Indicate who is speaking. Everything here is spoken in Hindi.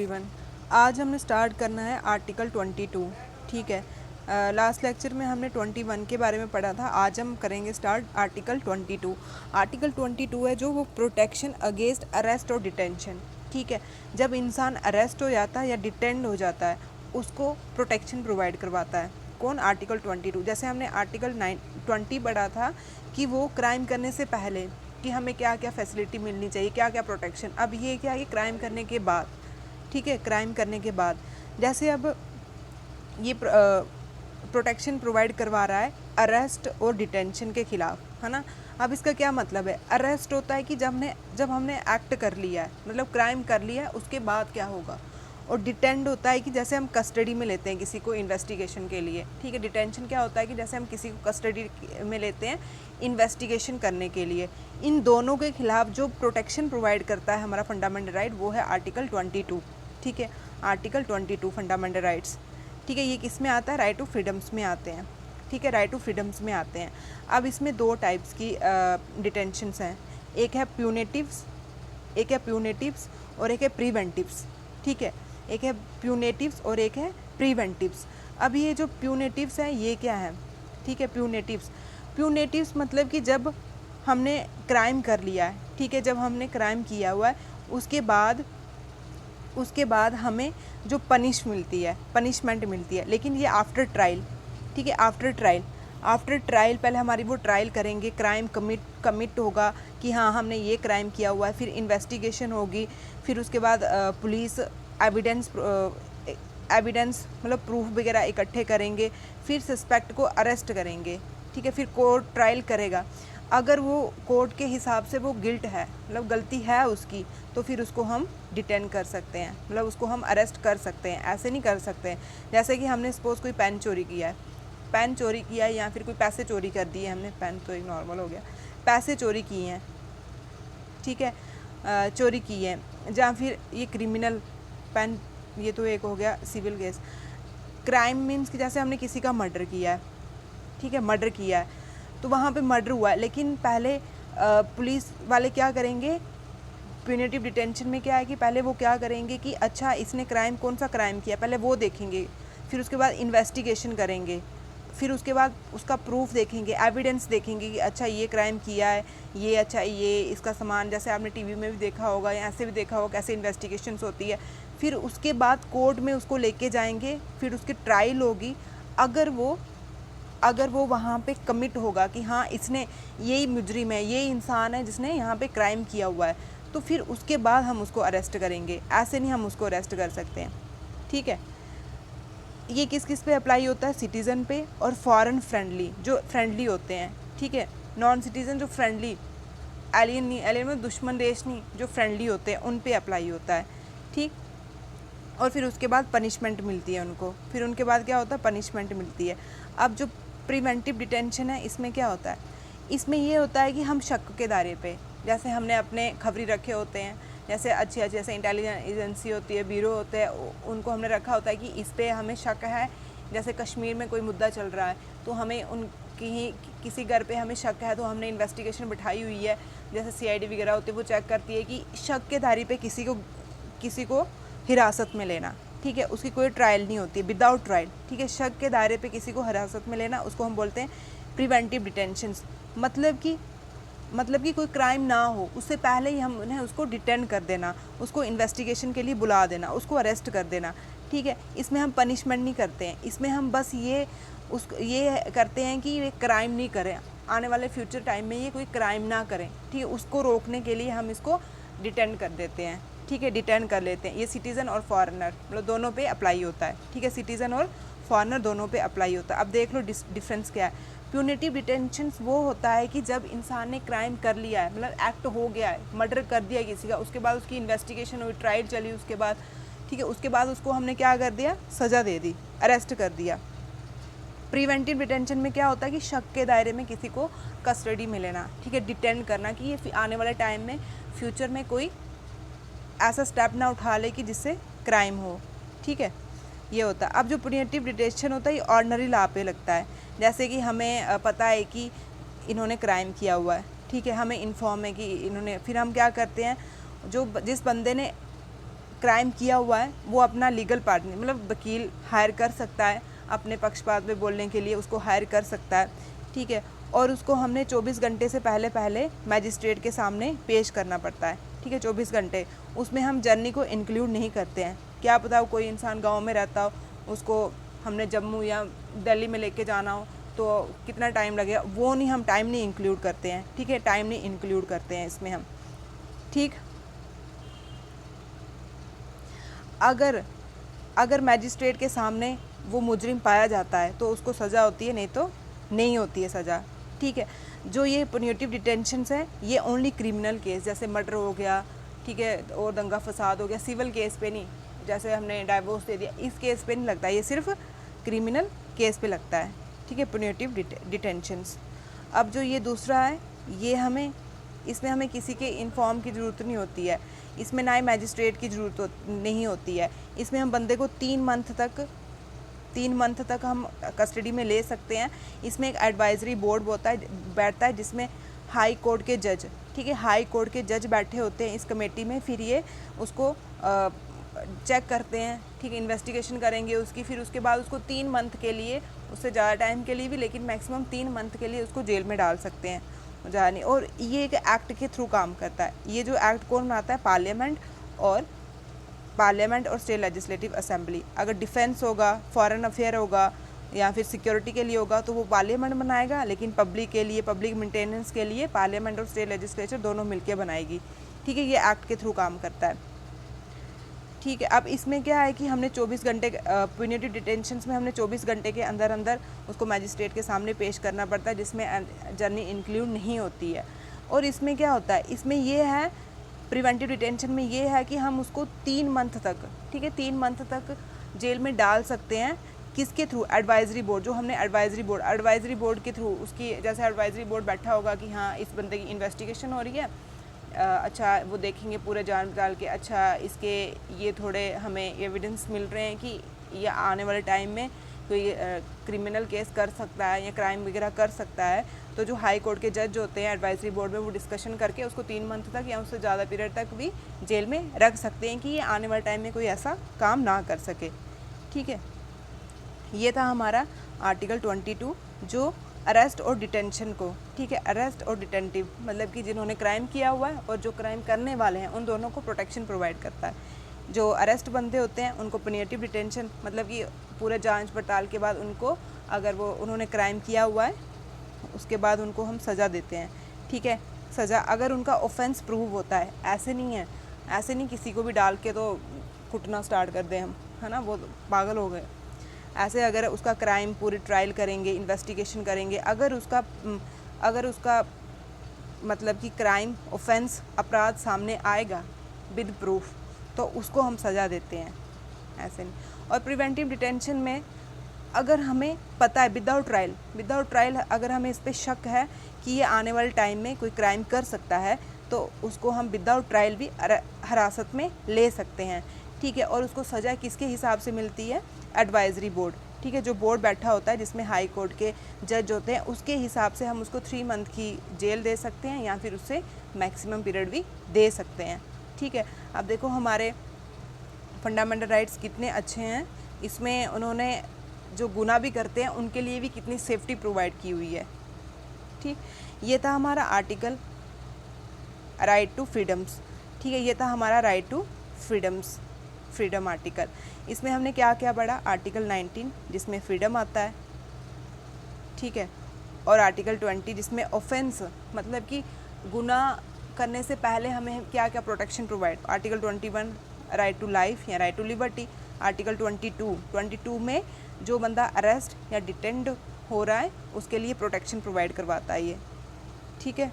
Speaker 1: एवरीवन। आज हमने स्टार्ट करना है आर्टिकल 22। ठीक है, लास्ट लेक्चर में हमने 21 के बारे में पढ़ा था। आज हम करेंगे स्टार्ट आर्टिकल 22। आर्टिकल 22 है जो वो प्रोटेक्शन अगेंस्ट अरेस्ट और डिटेंशन। ठीक है, जब इंसान अरेस्ट हो जाता है या डिटेंड हो जाता है उसको प्रोटेक्शन प्रोवाइड करवाता है कौन? आर्टिकल 22। जैसे हमने आर्टिकल 20 पढ़ा था कि वो क्राइम करने से पहले कि हमें क्या क्या फैसिलिटी मिलनी चाहिए, क्या क्या प्रोटेक्शन। अब ये क्या है, क्राइम करने के बाद। ठीक है, क्राइम करने के बाद जैसे अब ये प्रोटेक्शन प्रोवाइड करवा रहा है अरेस्ट और डिटेंशन के खिलाफ, है ना। अब इसका क्या मतलब है? अरेस्ट होता है कि जब हमने एक्ट कर लिया है, मतलब क्राइम कर लिया है, उसके बाद क्या होगा। और डिटेंड होता है कि जैसे हम कस्टडी में लेते हैं किसी को इन्वेस्टिगेशन के लिए। ठीक है, डिटेंशन क्या होता है कि जैसे हम किसी को कस्टडी में लेते हैं इन्वेस्टिगेशन करने के लिए। इन दोनों के खिलाफ जो प्रोटेक्शन प्रोवाइड करता है हमारा फंडामेंटल राइट वो है आर्टिकल 22। ठीक है, आर्टिकल 22 फंडामेंटल राइट्स। ठीक है, ये किस में आता है? राइट टू फ्रीडम्स में आते हैं। ठीक है, राइट टू फ्रीडम्स में आते हैं। अब इसमें दो टाइप्स की डिटेंशंस हैं। एक है प्यूनेटिव्स और एक है प्रिवेंटिव्स। ठीक है, एक है प्यूनेटिव्स और एक है प्रिवेंटिव्स। अब ये जो प्यूनेटिव्स हैं ये क्या है? ठीक है, प्यूनेटिव्स मतलब कि जब हमने क्राइम कर लिया है, ठीक है, जब हमने क्राइम किया हुआ है उसके बाद हमें जो पनिशमेंट मिलती है, लेकिन ये आफ्टर ट्रायल। ठीक है, आफ्टर ट्रायल पहले हमारी वो ट्रायल करेंगे, क्राइम कमिट होगा कि हाँ हमने ये क्राइम किया हुआ है, फिर इन्वेस्टिगेशन होगी, फिर उसके बाद पुलिस एविडेंस मतलब प्रूफ वगैरह इकट्ठे करेंगे, फिर सस्पेक्ट को अरेस्ट करेंगे। ठीक है, फिर कोर्ट ट्रायल करेगा। अगर वो कोर्ट के हिसाब से वो गिल्ट है, मतलब गलती है उसकी, तो फिर उसको हम डिटेन कर सकते हैं, मतलब उसको हम अरेस्ट कर सकते हैं। ऐसे नहीं कर सकते हैं जैसे कि हमने सपोज़ कोई पेन चोरी किया है या फिर कोई पैसे चोरी कर दिए हमने, पेन तो एक नॉर्मल हो गया, पैसे चोरी किए हैं। ठीक है, चोरी की है, या फिर ये क्रिमिनल पेन, ये तो एक हो गया सिविल केस। क्राइम मीन्स कि जैसे हमने किसी का मर्डर किया है। ठीक है, मर्डर किया है तो वहाँ पे मर्डर हुआ है, लेकिन पहले पुलिस वाले क्या करेंगे? प्यूनेटिव डिटेंशन में क्या है कि पहले वो क्या करेंगे कि अच्छा इसने कौन सा क्राइम किया, पहले वो देखेंगे, फिर उसके बाद इन्वेस्टिगेशन करेंगे, फिर उसके बाद उसका प्रूफ देखेंगे, एविडेंस देखेंगे कि अच्छा ये क्राइम किया है, ये अच्छा ये इसका सामान, जैसे आपने टीवी में भी देखा होगा या ऐसे भी देखा होगा कैसे इन्वेस्टिगेशंस होती है। फिर उसके बाद कोर्ट में उसको लेके जाएंगे, फिर उसकी ट्रायल होगी। अगर वो वहाँ पे कमिट होगा कि हाँ इसने, यही मुजरिम है, ये इंसान है जिसने यहाँ पे क्राइम किया हुआ है, तो फिर उसके बाद हम उसको अरेस्ट करेंगे। ऐसे नहीं हम उसको अरेस्ट कर सकते हैं। ठीक है, ये किस पे अप्लाई होता है? सिटीज़न पे और फॉरेन फ्रेंडली, जो फ्रेंडली होते हैं। ठीक है, नॉन सिटीज़न जो फ्रेंडली, एलियन में दुश्मन देश नहीं, जो फ्रेंडली होते हैं उन पे अप्लाई होता है। ठीक, और फिर उसके बाद पनिशमेंट मिलती है उनको। फिर उनके बाद क्या होता है? पनिशमेंट मिलती है। अब जो प्रिवेंटिव डिटेंशन है इसमें क्या होता है? इसमें ये होता है कि हम शक के दायरे पे, जैसे हमने अपने खबरी रखे होते हैं, जैसे अच्छी जैसे इंटेलिजेंस एजेंसी होती है, ब्यूरो होते हैं, उनको हमने रखा होता है कि इस पे हमें शक है। जैसे कश्मीर में कोई मुद्दा चल रहा है तो हमें उनकी किसी घर पे हमें शक है, तो हमने इन्वेस्टिगेशन बिठाई हुई है, जैसे CID वगैरह होती है, वो चेक करती है कि शक के दायरे पे किसी को हिरासत में लेना। ठीक है, उसकी कोई ट्रायल नहीं होती, विदाउट ट्रायल। ठीक है, शक के दायरे पे किसी को हिरासत में लेना, उसको हम बोलते हैं प्रिवेंटिव डिटेंशंस। मतलब कि कोई क्राइम ना हो उससे पहले ही हम उन्हें उसको डिटेन कर देना, उसको इन्वेस्टिगेशन के लिए बुला देना, उसको अरेस्ट कर देना। ठीक है, इसमें हम पनिशमेंट नहीं करते हैं, इसमें हम बस ये करते हैं कि ये क्राइम नहीं करें, आने वाले फ्यूचर टाइम में ये कोई क्राइम ना करें। ठीक है, उसको रोकने के लिए हम इसको डिटेन कर देते हैं। ठीक है, डिटेन कर लेते हैं। ये सिटीज़न और फॉरेनर मतलब दोनों पे अप्लाई होता है। ठीक है, सिटीज़न और फॉरेनर दोनों पे अप्लाई होता है। अब देख लो डिफरेंस क्या है। प्यूनेटिव डिटेंशन वो होता है कि जब इंसान ने क्राइम कर लिया है, मतलब एक्ट हो गया है, मर्डर कर दिया किसी का, उसके बाद उसकी इन्वेस्टिगेशन हुई, ट्रायल चली, उसके बाद ठीक है, उसके बाद उसको हमने क्या कर दिया? सज़ा दे दी, अरेस्ट कर दिया। प्रिवेंटिव डिटेंशन में क्या होता है कि शक के दायरे में किसी को कस्टडी में लेना। ठीक है, डिटेन करना कि ये आने वाले टाइम में फ्यूचर में कोई ऐसा स्टेप ना उठा ले कि जिससे क्राइम हो। ठीक है, ये होता है। अब जो प्रिवेंटिव डिटेंशन होता है ये ऑर्डिनरी लॉ पे लगता है। जैसे कि हमें पता है कि इन्होंने क्राइम किया हुआ है, ठीक है, हमें इन्फॉर्म है कि इन्होंने, फिर हम क्या करते हैं, जिस बंदे ने क्राइम किया हुआ है वो अपना लीगल पार्टनर मतलब वकील हायर कर सकता है, अपने पक्षपात में बोलने के लिए उसको हायर कर सकता है, ठीक है। और उसको हमने 24 घंटे से पहले मैजिस्ट्रेट के सामने पेश करना पड़ता है, ठीक है, 24 घंटे। उसमें हम जर्नी को इंक्लूड नहीं करते हैं। क्या पता कोई इंसान गाँव में रहता हो, उसको हमने जम्मू या दिल्ली में लेके जाना हो तो कितना टाइम लगेगा, वो नहीं, हम टाइम नहीं इंक्लूड करते हैं, ठीक है, टाइम नहीं इंक्लूड करते हैं इसमें हम, ठीक। अगर मैजिस्ट्रेट के सामने वो मुजरिम पाया जाता है तो उसको सज़ा होती है, नहीं तो नहीं होती है सज़ा, ठीक है। जो ये पुनिटिव डिटेंशंस है ये ओनली क्रिमिनल केस जैसे मर्डर हो गया, ठीक है, और दंगा फसाद हो गया, सिविल केस पे नहीं, जैसे हमने डाइवोर्स दे दिया इस केस पे नहीं लगता, ये सिर्फ क्रिमिनल केस पे लगता है, ठीक है, पुनिटिव डिटेंशंस। अब जो ये दूसरा है ये इसमें हमें किसी के इन्फॉर्म की ज़रूरत नहीं होती है, इसमें ना ही मैजिस्ट्रेट की ज़रूरत नहीं होती है। इसमें हम बंदे को 3 मंथ तक हम कस्टडी में ले सकते हैं। इसमें एक एडवाइजरी बोर्ड बैठता है जिसमें हाई कोर्ट के जज, ठीक है, हाई कोर्ट के जज बैठे होते हैं इस कमेटी में। फिर ये उसको चेक करते हैं, ठीक है, इन्वेस्टिगेशन करेंगे उसकी, फिर उसके बाद उसको 3 मंथ के लिए, उससे ज़्यादा टाइम के लिए भी, लेकिन मैक्सिमम 3 मंथ के लिए उसको जेल में डाल सकते हैं जाने। और ये एक एक्ट के थ्रू काम करता है। ये जो एक्ट कौन बनाता है? पार्लियामेंट और स्टेट लेजिस्लेटिव असेंबली। अगर डिफेंस होगा, फॉरेन अफेयर होगा या फिर सिक्योरिटी के लिए होगा तो वो पार्लियामेंट बनाएगा, लेकिन पब्लिक के लिए, पब्लिक मेंटेनेंस के लिए पार्लियामेंट और स्टेट लेजिस्लेचर दोनों मिलकर बनाएगी, ठीक है। ये एक्ट के थ्रू काम करता है, ठीक है। अब इसमें क्या है कि हमने 24 घंटे पुनिटिव डिटेंशंस में हमने 24 घंटे के अंदर उसको मैजिस्ट्रेट के सामने पेश करना पड़ता है, जिसमें जर्नी इंक्लूड नहीं होती है। और इसमें क्या होता है, इसमें ये है प्रिवेंटिव डिटेंशन में ये है कि हम उसको 3 मंथ तक, ठीक है, 3 मंथ तक जेल में डाल सकते हैं। किसके थ्रू? Advisory board. जो हमने एडवाइजरी बोर्ड के थ्रू, उसकी जैसे एडवाइजरी बोर्ड बैठा होगा कि हाँ इस बंदे की इन्वेस्टिगेशन हो रही है, अच्छा वो देखेंगे पूरे जान डाल के, अच्छा इसके ये थोड़े हमें एविडेंस मिल रहे हैं कि ये आने वाले टाइम में कोई क्रिमिनल केस कर सकता है या क्राइम वगैरह कर सकता है। तो जो हाई कोर्ट के जज होते हैं एडवाइजरी बोर्ड में, वो डिस्कशन करके उसको 3 मंथ तक या उससे ज़्यादा पीरियड तक भी जेल में रख सकते हैं कि ये आने वाले टाइम में कोई ऐसा काम ना कर सके, ठीक है। ये था हमारा आर्टिकल 22 जो अरेस्ट और डिटेंशन को, ठीक है, अरेस्ट और डिटेंटिव मतलब कि जिन्होंने क्राइम किया हुआ है और जो क्राइम करने वाले हैं उन दोनों को प्रोटेक्शन प्रोवाइड करता है। जो अरेस्ट बंदे होते हैं उनको पुनिटिव डिटेंशन मतलब कि पूरे जांच पड़ताल के बाद उनको, अगर वो उन्होंने क्राइम किया हुआ है उसके बाद उनको हम सज़ा देते हैं, ठीक है। सज़ा अगर उनका ऑफेंस प्रूव होता है, ऐसे नहीं किसी को भी डाल के तो कुटना स्टार्ट कर दें हम, है ना, वो पागल हो गए। ऐसे अगर उसका क्राइम पूरी ट्रायल करेंगे, इन्वेस्टिगेशन करेंगे, अगर उसका मतलब कि क्राइम ऑफेंस अपराध सामने आएगा विद प्रूफ तो उसको हम सज़ा देते हैं, ऐसे नहीं। और प्रिवेंटिव डिटेंशन में अगर हमें पता है विदाउट ट्रायल अगर हमें इस पर शक है कि ये आने वाले टाइम में कोई क्राइम कर सकता है तो उसको हम विदाउट ट्रायल भी हिरासत में ले सकते हैं, ठीक है। और उसको सज़ा किसके हिसाब से मिलती है? एडवाइजरी बोर्ड, ठीक है, जो बोर्ड बैठा होता है जिसमें हाई कोर्ट के जज होते हैं, उसके हिसाब से हम उसको 3 मंथ की जेल दे सकते हैं या फिर उससे मैक्सिमम पीरियड भी दे सकते हैं, ठीक है। अब देखो हमारे फंडामेंटल राइट्स कितने अच्छे हैं, इसमें उन्होंने जो गुनाह भी करते हैं उनके लिए भी कितनी सेफ्टी प्रोवाइड की हुई है, ठीक। ये था हमारा आर्टिकल राइट टू फ्रीडम्स, ठीक है, ये था हमारा राइट टू फ्रीडम आर्टिकल। इसमें हमने क्या क्या पढ़ा? आर्टिकल 19 जिसमें फ्रीडम आता है, ठीक है, और आर्टिकल 20 जिसमें ऑफेंस मतलब कि गुनाह करने से पहले हमें क्या क्या protection provide. Article 21 right to life या राइट टू लिबर्टी। आर्टिकल 22 में जो बंदा अरेस्ट या डिटेंड हो रहा है उसके लिए प्रोटेक्शन प्रोवाइड करवाता है ये, ठीक है।